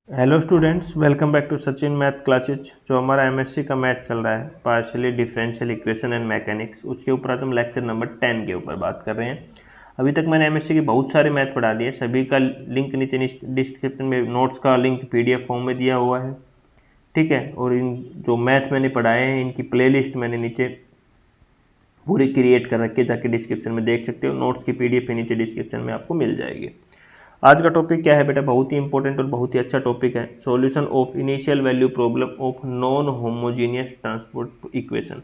Hello students, welcome back to Sachin math classes. जो हमारा MSc का मैथ चल रहा है, partially differential equation and mechanics, उसके ऊपर आज हम लेक्चर नंबर 10 के ऊपर बात कर रहे हैं। अभी तक मैंने एमएससी के बहुत सारे मैथ पढ़ा दिए, सभी का लिंक नीचे डिस्क्रिप्शन में, नोट्स का लिंक पीडीएफ फॉर्म में दिया हुआ है, ठीक है। और इन जो मैथ मैंने पढ़ाए हैं इनकी प्लेलिस्ट मैंने नीचे पूरी क्रिएट कर रखी है, जाके डिस्क्रिप्शन में देख सकते हो। नोट्स की पीडीएफ नीचे डिस्क्रिप्शन में आपको मिल जाएगी। आज का टॉपिक क्या है बेटा, बहुत ही इंपॉर्टेंट और बहुत ही अच्छा टॉपिक है। Solution of initial value problem of non homogeneous transport equation.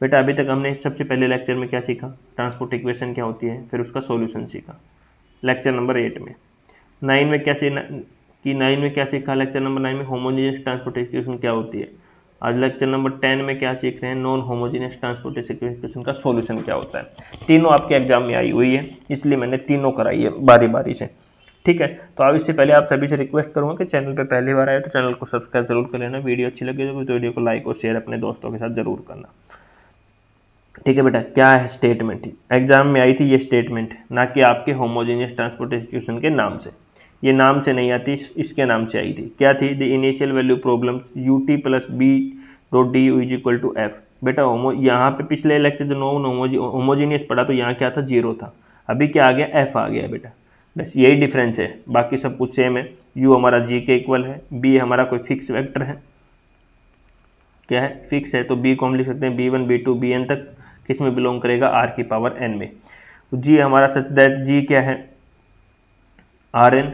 बेटा अभी तक हमने सबसे पहले लेक्चर में क्या सीखा, ट्रांसपोर्ट इक्वेशन क्या होती है, फिर उसका सॉल्यूशन सीखा लेक्चर नंबर 8 में। 9 में क्या कि 9 में क्या सीखा, लेक्चर नंबर 9 में होमोजीनियस ट्रांसपोर्ट इक्वेशन क्या होती है। आज लेक्चर नंबर 10 में क्या सीख रहे हैं, नॉन होमोजीनियस ट्रांसपोर्ट इक्वेशन का सॉल्यूशन क्या होता है। तीनों आपके एग्जाम में आई हुई है, इसलिए मैंने तीनों कराई है बारी बारी से, ठीक है। तो अब इससे पहले आप सभी से रिक्वेस्ट करूंगा कि चैनल पे पहली बार आए तो चैनल को सब्सक्राइब जरूर कर लेना। वीडियो अच्छी लगे तो वीडियो को लाइक और शेयर अपने दोस्तों के साथ जरूर करना, ठीक है बेटा। क्या है स्टेटमेंट, एग्जाम में आई थी ये स्टेटमेंट, ना कि आपके होमोजेनियस ट्रांसपोर्ट इक्वेशन के नाम से। ये नाम से नहीं आती, इसके नाम से आई थी। क्या थी, the initial value problem ut plus B dot D U is equal to F. बेटा यहाँ पे पिछले लेक्चर जो नॉन होमोजीनियस पढ़ा तो यहाँ क्या था, जीरो था। अभी क्या आ गया, एफ आ गया बेटा। बस यही डिफरेंस है, बाकी सब कुछ सेम है। u हमारा g के इक्वल है, b हमारा कोई फिक्स वेक्टर है, क्या है, फिक्स है। तो b को हम लिख सकते हैं b1 b2 bn तक, किस में बिलोंग करेगा, r की पावर n में। g हमारा सच दैट g क्या है, rn,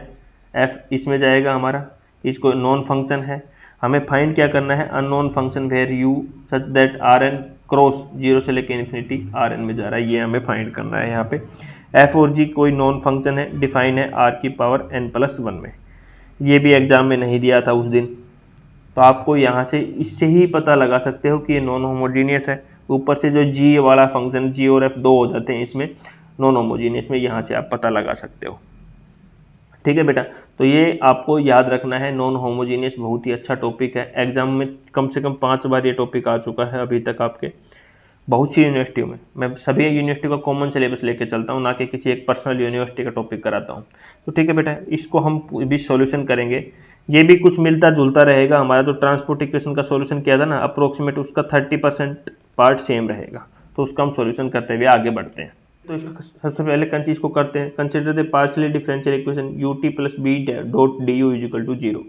f इसमें जाएगा हमारा, इसको नॉन फंक्शन है। हमें फाइंड क्या करना है, unknown function where u such that rn cross 0 से लेकर इन्फिनिटी rn में जा रहा है, ये हमें फाइंड करना है यहाँ पे। f और g कोई नॉन फंक्शन है, डिफाइन है r की पावर n+1 में। ये भी एग्जाम में नहीं दिया था उस दिन, तो आपको यहाँ से इससे ही पता लगा सकते हो कि ये नॉन होमोजीनियस है। ऊपर से जो g वाला फंक्शन, g और f दो हो जाते हैं इसमें नॉन होमोजीनियस में, यहाँ से आप पता लगा सकते हो, ठीक है बेटा। तो ये आपको याद रखना है, नॉन होमोजीनियस बहुत ही अच्छा टॉपिक है। एग्जाम में कम से कम 5 बार ये टॉपिक आ चुका है अभी तक आपके बहुत सी यूनिवर्सिटियों में। मैं सभी यूनिवर्सिटी का कॉमन सिलेबस लेके चलता हूँ, ना कि किसी एक पर्सनल यूनिवर्सिटी का टॉपिक कराता हूँ। तो ठीक है बेटा, इसको हम भी सॉल्यूशन करेंगे। ये भी कुछ मिलता जुलता रहेगा, हमारा जो ट्रांसपोर्ट इक्वेशन का सॉल्यूशन किया था ना अप्रोक्सीमेट, उसका 30% पार्ट सेम रहेगा। तो उसका हम सॉल्यूशन करते हुए आगे बढ़ते हैं। तो इसका सबसे पहले चीज को करते हैं, consider the partially differential equation ut plus B dot D U is equal to 0।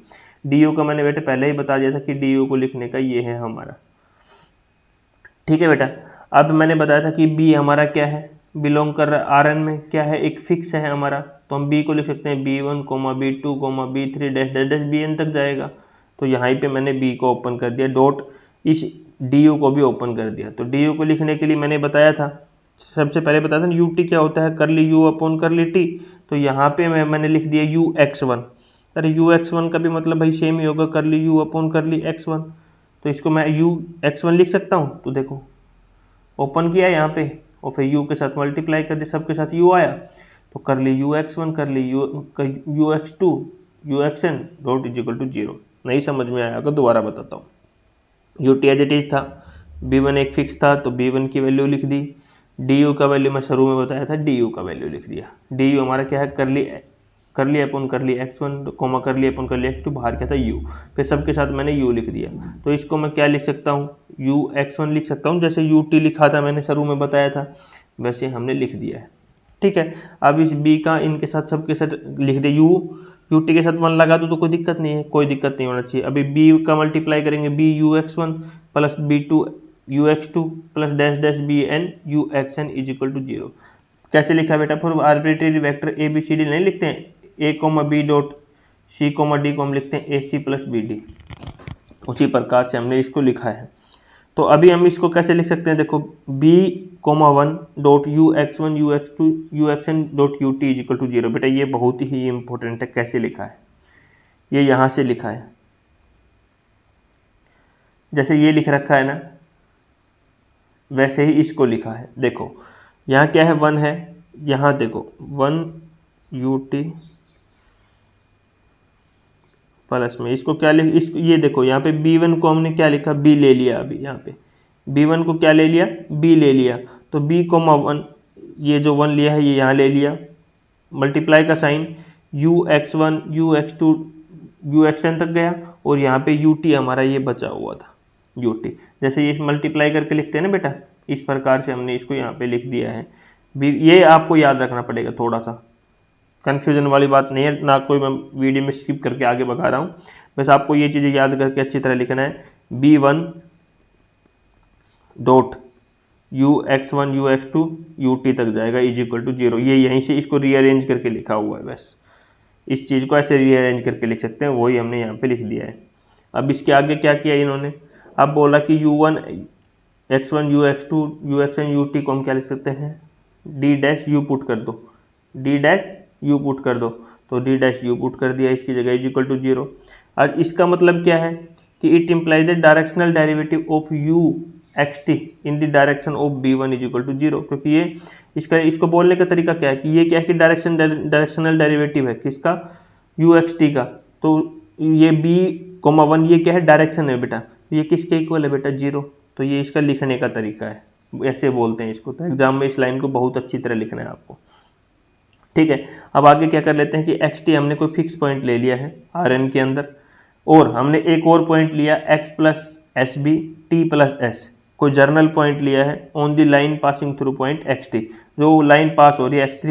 D U का मैंने बेटा पहले ही बता दिया था कि डी यू को लिखने का ये है हमारा, ठीक है बेटा। अब मैंने बताया था कि b हमारा क्या है, बिलोंग कर रहा है Rn में, क्या है, एक फिक्स है हमारा। तो हम b को लिख सकते हैं b1, b2, b3 dash dash dash bn तक जाएगा। तो यहाँ पे मैंने b को ओपन कर दिया, डॉट इस du को भी ओपन कर दिया। तो du को लिखने के लिए मैंने बताया था, सबसे पहले बताया था ut क्या होता है, करली u अपॉन करली t। तो यहाँ पे मैंने लिख दिया ux1। अरे ux1 का भी मतलब भाई सेम ही होगा, करली u अपॉन करली x1। तो इसको मैं ux1 लिख सकता हूँ। तो देखो ओपन किया यहाँ पे और फिर u के साथ मल्टीप्लाई कर दिया, सबके साथ u आया। तो कर ली ux1, कर ली ux2, uxn dot is equal to 0। नहीं समझ में आया तो दोबारा बताता हूँ। ut एज इट इज था, b1 एक फिक्स था तो b1 की वैल्यू लिख दी। du का वैल्यू मैं शुरू में बताया था, du का वैल्यू लिख दिया। du हमारा क्या है, कर लिया अपन कर लिया x1 कोमा कर लिया अपन कर लिया x2, बाहर क्या था u, फिर सबके साथ मैंने u लिख दिया। तो इसको मैं क्या लिख सकता हूँ, ux1 लिख सकता हूँ, जैसे ut लिखा था मैंने शुरू में बताया था वैसे हमने लिख दिया है, ठीक है। अब इस b का इनके साथ सबके साथ लिख दे ut के साथ 1 लगा दो तो कोई दिक्कत नहीं है, कोई दिक्कत नहीं होना चाहिए। अभी b का मल्टीप्लाई करेंगे, b ux1 plus b2 ux2 plus dash dash bn uxn is equal to 0। कैसे लिखा बेटा, फिर arbitrary vector A B C D नहीं लिखते हैं, A comma B dot C comma D को हम लिखते हैं A C plus B D, उसी प्रकार से हमने इसको लिखा है। तो अभी हम इसको कैसे लिख सकते हैं, देखो b comma 1 dot U X one U X two U X N dot U T is equal to 0। बेटा ये बहुत ही इंपॉर्टेंट है, कैसे लिखा है, ये यहाँ से लिखा है, जैसे ये लिख रखा है ना वैसे ही इसको लिखा है। देखो यहाँ क्या है, 1 है, यहाँ देखो 1 यू टी प्लस में इसको क्या लिख, इसको ये देखो यहाँ पे b1 को हमने क्या लिखा, b ले लिया। अभी यहाँ पे b1 को क्या ले लिया, b ले लिया। तो b कोमा 1, ये जो 1 लिया है ये यहाँ ले लिया, मल्टीप्लाई का sign, u x1 u x2 U X N तक गया और यहाँ पे यू टी हमारा ये बचा हुआ था यू टी। जैसे ये मल्टीप्लाई करके लिखते हैं ना बेटा, इस प्रकार से हमने इसको यहाँ पे लिख दिया है। ये आपको याद रखना पड़ेगा, थोड़ा सा कंफ्यूजन वाली बात नहीं है ना, कोई मैं वीडियो में स्किप करके आगे बढ़ा रहा हूँ, बस आपको ये चीज़ें याद करके अच्छी तरह लिखना है। b1 dot ux1 ux2 ut तक जाएगा इज इक्वल टू 0। ये यहीं से इसको रीअरेंज करके लिखा हुआ है, बस इस चीज़ को ऐसे रीअरेंज करके लिख सकते हैं, वही हमने यहाँ पे लिख दिया है। अब इसके आगे क्या किया इन्होंने, अब बोला कि u1 x1 ux2 ux ut को हम क्या लिख सकते हैं, d डैश u पुट कर दो, d डैश u पुट कर दो, तो d डैश u पुट कर दिया इसकी जगह इज इक्वल टू 0। और इसका मतलब क्या है कि it implies the directional derivative of u xt in the direction of b1 is equal to 0, क्योंकि ये इसको बोलने का तरीका क्या है कि ये क्या है कि डायरेक्शनल डेरिवेटिव है किसका, u xt का, तो ये b, 1 ये क्या है डायरेक्शन है बेटा, ये किसके इक्वल है बेटा 0, तो ये इसका लिखने का तरीका है, ऐसे बोलते हैं इसको। तो एग्जाम में इस लाइन को बहुत अच्छी तरह लिखना है आपको, ठीक है। अब आगे क्या कर लेते हैं कि एक्स टी हमने कोई फिक्स पॉइंट ले लिया है आर एन के अंदर, और हमने एक और पॉइंट लिया X plus S B T plus S, कोई जर्नल पॉइंट लिया है on the line passing through point X T, जो लाइन पास हो रही है एक्स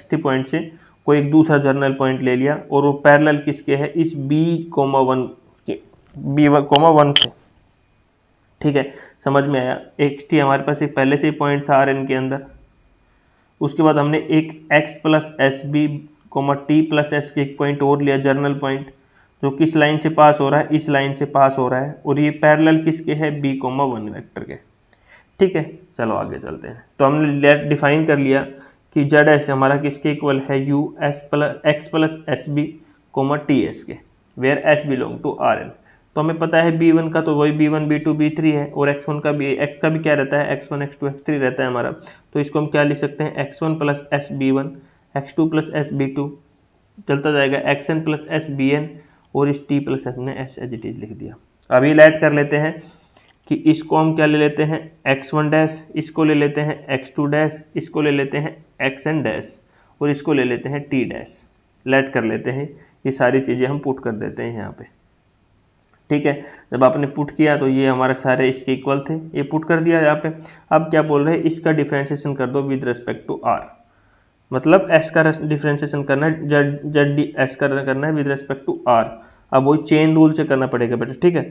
टी पॉइंट से कोई एक दूसरा जर्नल पॉइंट ले लिया, और वो पैरेलल किसके है, इस b,1 के b,1 से, ठीक है। समझ में आया, एक्स टी हमारे पास एक पहले से ही पॉइंट था आर एन के अंदर। उसके बाद हमने एक x plus S B T plus S के एक पॉइंट और लिया जर्नल पॉइंट, जो किस लाइन से पास हो रहा है, इस लाइन से पास हो रहा है, और ये पैरेलल किसके है, b,1 वेक्टर के, ठीक है। चलो आगे चलते हैं। तो हमने डिफाइन कर लिया कि जेड एस हमारा किसके इक्वल है, U X plus S B T S के, where S belong to R N. तो हमें पता है b1 का तो वही b1 b2 b3 है, और x1 का भी, x का भी क्या रहता है, x1 x2 x3 रहता है हमारा, तो इसको हम क्या लिख सकते हैं, x1 plus S b1 x2 plus S b2 चलता जाएगा, xn प्लस एस bn, और इस t प्लस f ने s एज इट इज लिख दिया। अब ये ऐड कर लेते हैं कि इसको हम क्या ले लेते हैं x1 डैश, इसको ले लेते हैं x2 डैश, इसको ले लेते हैं xn डैश, और इसको ले लेते हैं t डैश, ऐड कर लेते हैं। ये सारी चीज़ें हम पुट कर देते हैं यहाँ पे, ठीक है। जब आपने पुट किया तो ये हमारे सारे इसके इक्वल थे, ये पुट कर दिया यहाँ पे। अब क्या बोल रहे हैं, इसका डिफरेंशिएशन कर दो विद रिस्पेक्ट टू आर, मतलब एस का डिफरेंशिएशन करना है, जेड डी एस का करना है विद रिस्पेक्ट टू आर। अब वही चेन रूल से करना पड़ेगा बेटा, ठीक है।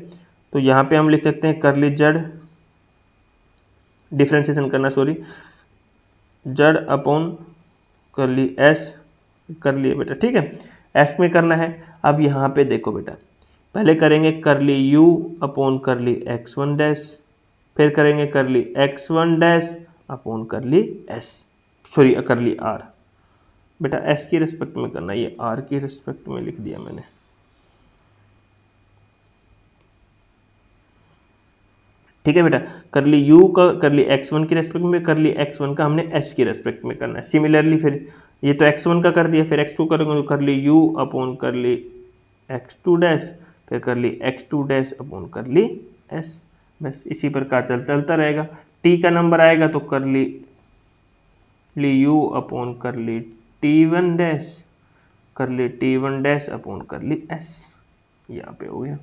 तो यहाँ पे हम लिख सकते हैं करली जेड डिफरेंशिएशन करना, सॉरी जेड अपॉन करली एस कर लिए बेटा, ठीक है, एस में करना है। अब यहाँ पे देखो बेटा, पहले करेंगे करली u अपॉन करली x1 डैश, फिर करेंगे करली x1 डैश अपॉन करली s, सॉरी करली r, बेटा s की रिस्पेक्ट में करना, ये r की रिस्पेक्ट में लिख दिया मैंने, ठीक है बेटा। करली u का करली x1 की रिस्पेक्ट में, करली x1 का हमने s की रिस्पेक्ट में करना है। सिमिलरली फिर ये तो x1 का कर दिया, फिर x2 करेंगे तो करली u अपॉन करली x2 डैश, फिर कर ली x2 डैश अपॉन कर ली s, बस इसी प्रकार चलता रहेगा। t का नंबर आएगा तो कर ली u अपॉन कर ली t1 डैश, कर ली t1 डैश अपॉन कर ली s, यहाँ पे हो गया,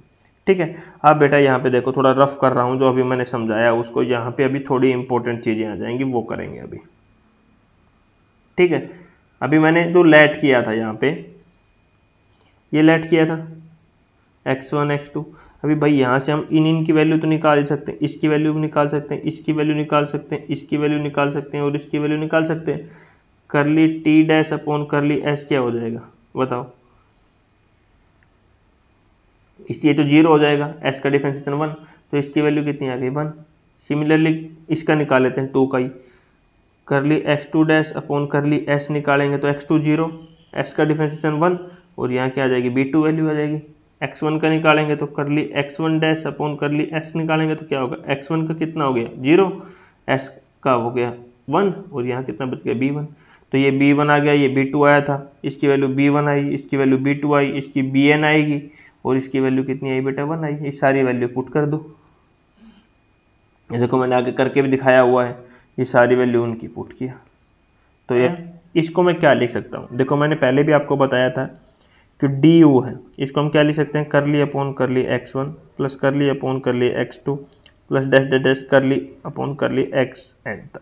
ठीक है। अब बेटा यहाँ पे देखो, थोड़ा रफ कर रहा हूँ, जो अभी मैंने समझाया उसको यहाँ पे अभी थोड़ी इंपॉर्टेंट चीजें आ जाएंगी, वो करेंगे अभी, ठीक है। अभी मैंने जो लेट किया था यहाँ पे, ये लेट किया था x1 x2, अभी भाई यहाँ से हम इन की वैल्यू तो निकाल सकते हैं, इसकी वैल्यू भी निकाल सकते हैं, इसकी वैल्यू निकाल सकते हैं, इसकी वैल्यू निकाल सकते हैं, और इसकी वैल्यू निकाल सकते हैं। करली टी डैश अपॉन करली एस क्या हो जाएगा बताओ, इसलिए तो 0 हो जाएगा, s का डिफरेंशिएशन 1, तो इसकी वैल्यू कितनी आ गई 1। सिमिलरली इसका निकाल लेते हैं 2 का ही, करली x2 डैश अपॉन करली s निकालेंगे तो x2 0, s का डिफरेंशिएशन 1, और यहाँ क्या आ जाएगी b2 वैल्यू आ जाएगी। x1 का निकालेंगे तो करली x1 डैश अपॉन करली s निकालेंगे तो क्या होगा, x1 का कितना हो गया 0, s का हो गया 1, और यहाँ कितना बच गया b1, तो ये b1 आ गया, ये b2 आया था, इसकी वैल्यू b1 आई, इसकी वैल्यू b2 आई, इसकी bn आएगी, और इसकी वैल्यू कितनी आई बेटा 1 आई। ये सारी वैल्यू पुट कर दो, ये देखो मैंने आगे करके भी दिखाया हुआ है, ये सारी वैल्यू उनकी पुट किया। तो ये इसको मैं क्या लिख सकता हूँ, देखो मैंने पहले भी आपको बताया था जो डी यू है इसको हम क्या लिख सकते हैं, करली अपॉन करली x1 प्लस करली अपॉन करली x2 plus dash dash dash करली अपॉन करली xn तक।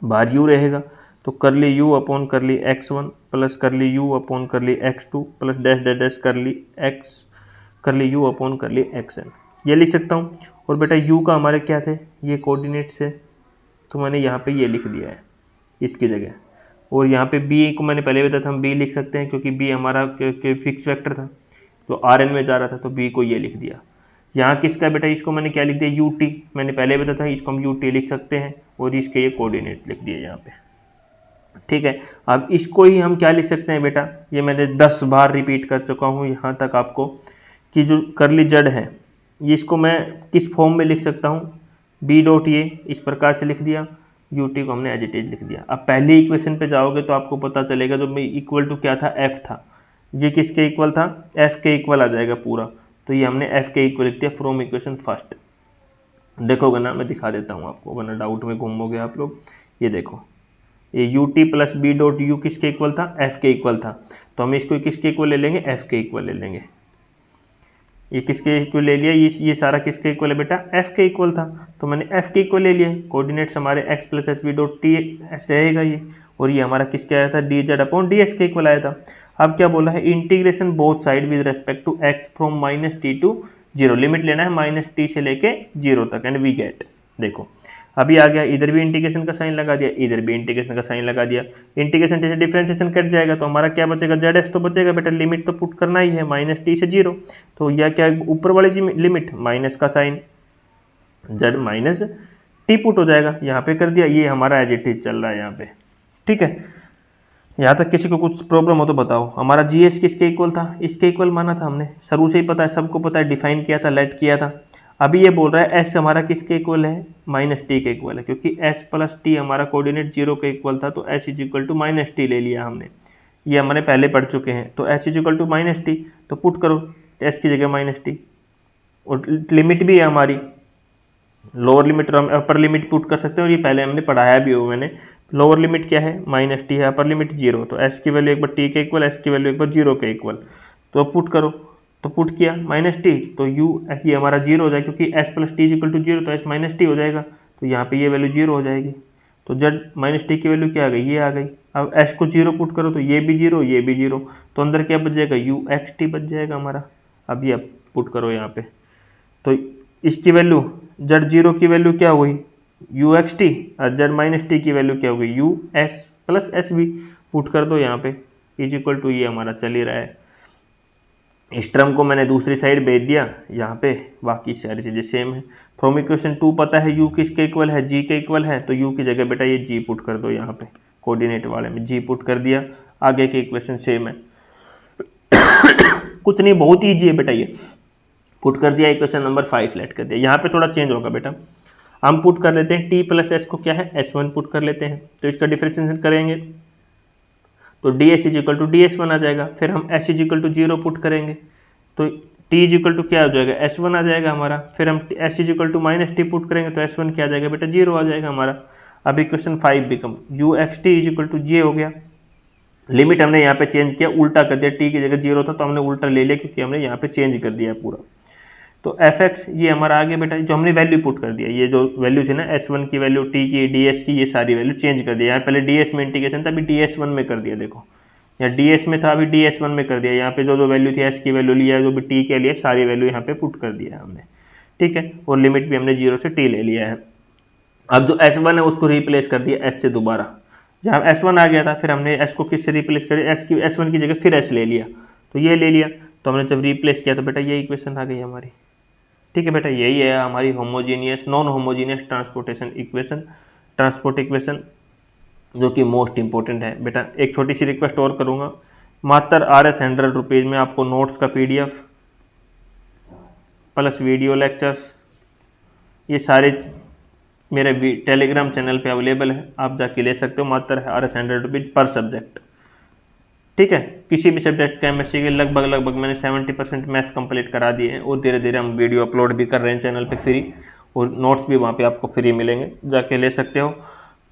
बाहर u रहेगा तो करली यू अपॉन करली x1 प्लस करली यू अपॉन करली x2 plus dash dash dash करली यू अपॉन करली xn, ये लिख सकता हूँ। और बेटा u का हमारे क्या थे, ये कोऑर्डिनेट्स है, तो मैंने यहाँ पे ये लिख दिया है इसकी जगह। और यहाँ पे b को मैंने पहले बताया था हम b लिख सकते हैं क्योंकि b हमारा फिक्स वेक्टर था तो rn में जा रहा था, तो b को ये लिख दिया। यहाँ किसका बेटा, इसको मैंने क्या लिख दिया, ut, मैंने पहले बताया था इसको हम ut लिख सकते हैं और इसके ये कोऑर्डिनेट लिख दिए यहाँ पे, ठीक है। अब इसको ही हम क्या लिख सकते हैं बेटा, ये मैंने 10 बार रिपीट कर चुका हूँ यहाँ तक आपको, कि जो करली जड़ है ये इसको मैं किस फॉर्म में लिख सकता हूँ, b डॉट ये इस प्रकार से लिख दिया, ut को हमने एज इट इज लिख दिया। अब पहली इक्वेशन पे जाओगे तो आपको पता चलेगा जो इक्वल टू क्या था, f था, ये किसके इक्वल था, f के इक्वल आ जाएगा पूरा, तो ये हमने f के इक्वल लिख दिया फ्रॉम इक्वेशन फर्स्ट। देखोगे ना, मैं दिखा देता हूँ आपको वरना डाउट में घूमोगे आप लोग। ये देखो ये ut plus b dot u किसके इक्वल था, f के इक्वल था, तो हम इसको किसके इक्वल ले लेंगे, f के इक्वल ले लेंगे। ये किसके इक्वल ले लिया, ये सारा किसके इक्वल है बेटा, f के इक्वल था, तो मैंने f के इक्वल ले लिया। कोऑर्डिनेट्स हमारे x plus S B dot T ऐसे रहेगा ये, और ये हमारा किसके आया था, D Z upon D S के इक्वल आया था। अब क्या बोला है, integration both side with respect to x from minus T to zero, limit लेना है माइनस टी से लेके जीरो तक, एंड वी गेट, देखो अभी आ गया, इधर भी इंटीग्रेशन का साइन लगा दिया, इधर भी इंटीग्रेशन का साइन लगा दिया। इंटीग्रेशन जैसे डिफरेंशिएशन कट जाएगा तो हमारा क्या बचेगा, जेड एस तो बचेगा बेटा, लिमिट तो पुट करना ही है माइनस टी से जीरो, तो यह क्या ऊपर वाली लिमिट माइनस का sign Z minus T put हो जाएगा, यहाँ पे कर दिया। ये हमारा एज इट इज चल रहा है यहाँ पे, ठीक है। यहाँ तक किसी को कुछ प्रॉब्लम हो तो बताओ। हमारा जी एस किसके इक्वल था, इसके इक्वल माना था हमने, शुरू से ही पता है, सबको पता है, डिफाइन किया था, लेट किया था। अभी ये बोल रहा है एस हमारा किसके इक्वल है, माइनस टी के इक्वल है, क्योंकि एस प्लस टी हमारा कोऑर्डिनेट जीरो के इक्वल था, तो S is equal to minus T ले लिया हमने, ये हमारे पहले पढ़ चुके हैं। तो S is equal to minus T, तो पुट करो एस की जगह माइनस टी, और लिमिट भी है हमारी, लोअर लिमिट और अपर लिमिट पुट कर सकते हैं, और ये पहले हमने पढ़ाया भी हो मैंने। लोअर लिमिट क्या है, माइनस टी है, अपर लिमिट जीरो, तो एस की वैल्यू एक बार टी के इक्वल, एस की वैल्यू एक बार जीरो के इक्वल, तो पुट करो, तो पुट किया माइनस टी, तो यू एस ये हमारा जीरो हो जाएगा, क्योंकि S plus T equal to zero, तो एस माइनस टी हो जाएगा, तो यहाँ पे ये वैल्यू जीरो हो जाएगी, तो जेड माइनस टी की वैल्यू क्या आ गई, ये आ गई। अब एस को जीरो पुट करो तो ये भी जीरो, ये भी जीरो, तो अंदर क्या बच जाएगा, यू एक्स टी बच जाएगा हमारा। अब ये पुट करो यहाँ पे, तो इसकी वैल्यू जेड जीरो की वैल्यू क्या हुई, यू एक्स टी, और जेड माइनस टी की वैल्यू क्या होगी, U S plus S B, put कर दो यहाँ पे, इज इक्वल टू ये हमारा चल ही रहा है। इस टर्म को मैंने दूसरी साइड भेज दिया यहाँ पे, बाकी सारी चीजें सेम है। फ्रॉम इक्वेशन 2 पता है u किसके इक्वल है, g के इक्वल है, तो u की जगह बेटा ये g पुट कर दो यहाँ पे, कोऑर्डिनेट वाले में g पुट कर दिया, आगे की इक्वेशन सेम है। कुछ नहीं, बहुत ईजी है बेटा, ये पुट कर दिया, इक्वेशन नंबर 5 लेट कर दिया। यहाँ पे थोड़ा चेंज होगा बेटा, हम पुट कर लेते हैं t प्लस एस को क्या है, s1 पुट कर लेते हैं, तो इसका डिफरेंशिएशन करेंगे तो ds is equal to ds1 आ जाएगा। फिर हम s is equal to zero put करेंगे तो t इज इक्वल टू क्या हो जाएगा, s1 आ जाएगा हमारा। फिर हम s is equal to minus T put करेंगे तो s1 क्या आ जाएगा बेटा, जीरो आ जाएगा हमारा। अब equation 5 become u X T is equal to J हो गया। लिमिट हमने यहाँ पे चेंज किया, उल्टा कर दिया, t की जगह जीरो था तो हमने उल्टा ले लिया, क्योंकि हमने यहाँ पे चेंज कर दिया पूरा। तो एफ एक्स ये हमारा आगे बेटा, जो हमने वैल्यू पुट कर दिया, ये जो वैल्यू थी ना s1 की वैल्यू, t की, ds की, ये सारी वैल्यू चेंज कर दिया। यहाँ पहले ds में इंटीग्रेशन था, अभी ds1 में कर दिया, देखो यहाँ ds में था, अभी ds1 में कर दिया। यहाँ पे जो वैल्यू थी s की वैल्यू लिया, जो भी t के लिए सारी वैल्यू यहाँ पे पुट कर दिया है हमने, ठीक है। और लिमिट भी हमने जीरो से t ले लिया है। अब जो s1 है उसको रिप्लेस कर दिया s से दोबारा, जहाँ s1 आ गया था फिर हमने s को किससे रिप्लेस कर दिया, s1 की जगह फिर s ले लिया, तो ये ले लिया, तो हमने जब रिप्लेस किया तो बेटा ये इक्वेशन आ गई हमारी, ठीक है बेटा। यही है हमारी homogeneous non homogeneous transportation equation, transport equation, जो कि मोस्ट इंपॉर्टेंट है बेटा। एक छोटी सी रिक्वेस्ट और करूंगा, मात्र ₹100 में आपको नोट्स का PDF प्लस वीडियो लेक्चर्स ये सारे मेरे टेलीग्राम चैनल पे अवेलेबल है, आप जाके ले सकते हो, मात्र ₹100 पर सब्जेक्ट, ठीक है। किसी भी सब्जेक्ट केमिस्ट्री के लगभग मैंने 70% मैथ कंप्लीट करा दिए हैं, और धीरे धीरे हम वीडियो अपलोड भी कर रहे हैं चैनल पे फ्री, और नोट्स भी वहाँ पे आपको फ्री मिलेंगे, जाके ले सकते हो।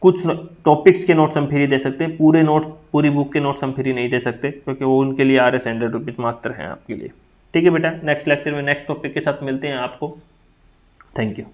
कुछ टॉपिक्स के नोट्स हम फ्री दे सकते हैं, पूरे नोट्स पूरी बुक के नोट्स हम फ्री नहीं दे सकते, क्योंकि वो उनके लिए ₹100 मात्र हैं आपके लिए। ठीक है बेटा, नेक्स्ट लेक्चर में नेक्स्ट टॉपिक के साथ मिलते हैं आपको। Thank you.